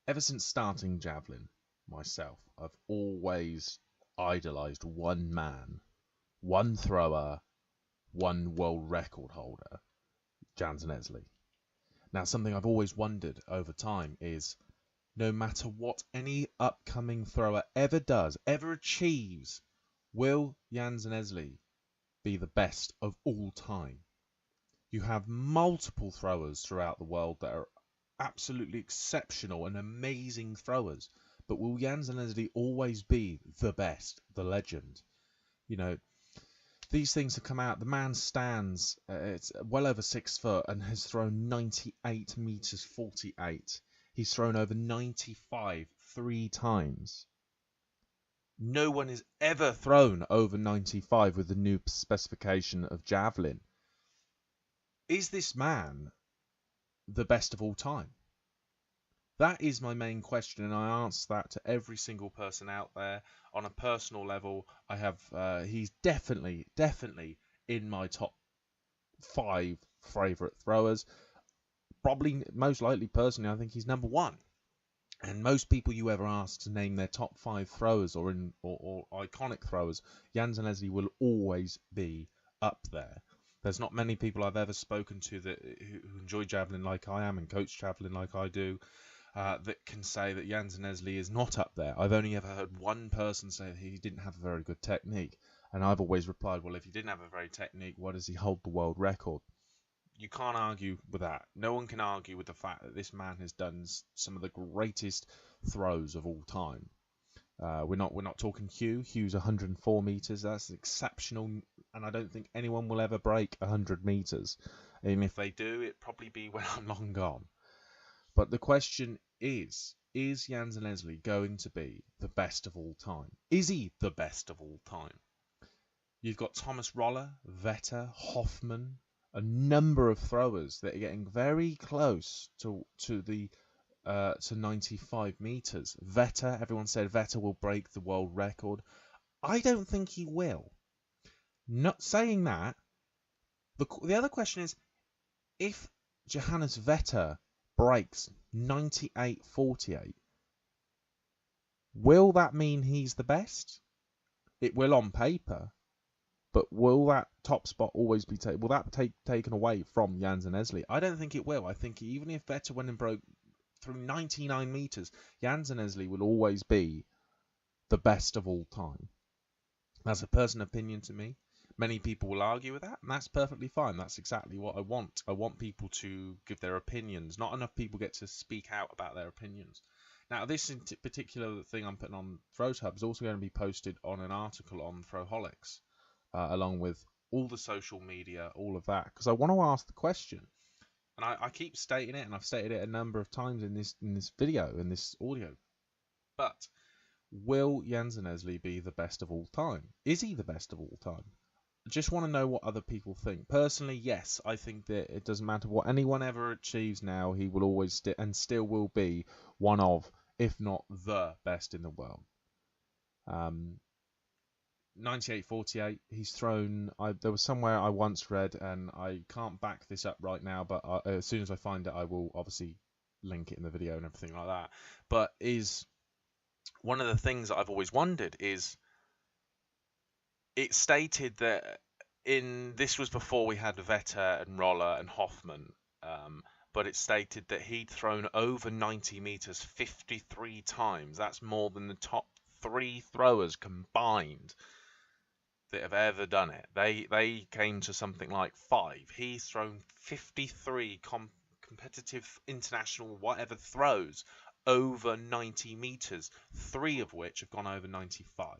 Ever since starting javelin myself, I've always idolized one man, one thrower, one world record holder, Zelezny. Now, something I've always wondered over time is, no matter what any upcoming thrower ever does, ever achieves, will Zelezny be the best of all time? You have multiple throwers throughout the world that are absolutely exceptional and amazing throwers, but will Zelezny always be the best, the legend? You know, these things have come out. The man stands, it's well over 6 foot and has thrown 98 meters 48. He's thrown over 95 3 times. No one has ever thrown over 95 with the new specification of javelin. Is this man the best of all time? That is my main question, and I answer that to every single person out there. On a personal level, I have he's definitely in my top 5 favourite throwers. Probably, most likely, personally, I think he's number 1. And most people you ever ask to name their top 5 throwers or iconic throwers, Zelezny will always be up there. There's not many people I've ever spoken to who enjoy javelin like I am and coach javelin like I do, that can say that Zelezny is not up there. I've only ever heard one person say that he didn't have a very good technique, and I've always replied, well, if he didn't have a very technique, why does he hold the world record? You can't argue with that. No one can argue with the fact that this man has done some of the greatest throws of all time. We're not talking Hugh. Hugh's 104 meters. That's exceptional, and I don't think anyone will ever break 100 meters. And if they do, it'd probably be when I'm long gone. But the question is Zelezny going to be the best of all time? Is he the best of all time? You've got Thomas Roller, Vetter, Hoffman, a number of throwers that are getting very close to 95 meters. Vetter, everyone said Vetter will break the world record. I don't think he will. Not saying that. The other question is, if Johannes Vetter breaks 98.48, will that mean he's the best? It will on paper, but will that top spot always be taken? Will that taken away from Zelezny? I don't think it will. I think even if Vetter went and broke through 99 meters, Zelezny will always be the best of all time. That's a personal opinion to me. Many people will argue with that, and that's perfectly fine. That's exactly what I want. I want people to give their opinions. Not enough people get to speak out about their opinions. Now, this particular thing I'm putting on ThrowTub is also going to be posted on an article on Throwholics, along with all the social media, all of that, because I want to ask the question, and I keep stating it, and I've stated it a number of times in this video, in this audio. But will Zelezny be the best of all time? Is he the best of all time? I just want to know what other people think. Personally, yes, I think that it doesn't matter what anyone ever achieves now, he will always and still will be one of, if not the best in the world. 98.48, he's thrown. There was somewhere I once read, and I can't back this up right now, but as soon as I find it, I will obviously link it in the video and everything like that. But is one of the things that I've always wondered is, it stated that this was before we had Vetter and Roller and Hoffman, but it stated that he'd thrown over 90 meters 53 times. That's more than the top 3 throwers combined that have ever done it. They came to something like 5. He's thrown 53 competitive international whatever throws over 90 meters, 3 of which have gone over 95.